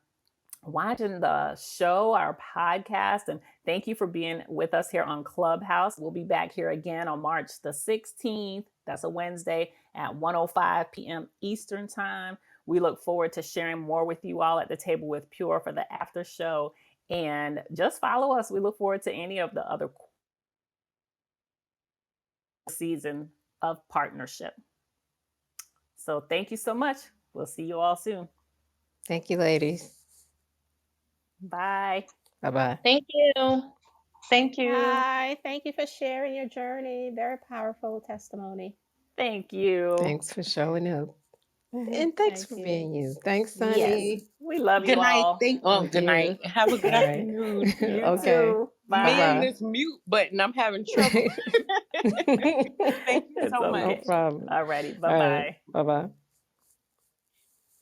watching the show, our podcast, and thank you for being with us here on Clubhouse. We'll be back here again on March the 16th. That's a Wednesday at 1:05 p.m. Eastern Time. We look forward to sharing more with you all at the Table with Pure for the after show. And just follow us. We look forward to any of the other season of partnership. So thank you so much. We'll see you all soon. Thank you, ladies. Bye. Bye-bye. Thank you. Thank you. Hi, thank you for sharing your journey. Very powerful testimony. Thank you. Thanks for showing up. And thanks Thank for you. being you. Thanks, Yes. Sunny. We love Good you night. all. Love Good night. you. Have a good All right. afternoon. You Okay. too. Bye. Me and Bye-bye. this mute button, I'm having trouble. Thank you It's so much. No okay. problem. Alrighty. All Bye-bye. right. Bye-bye.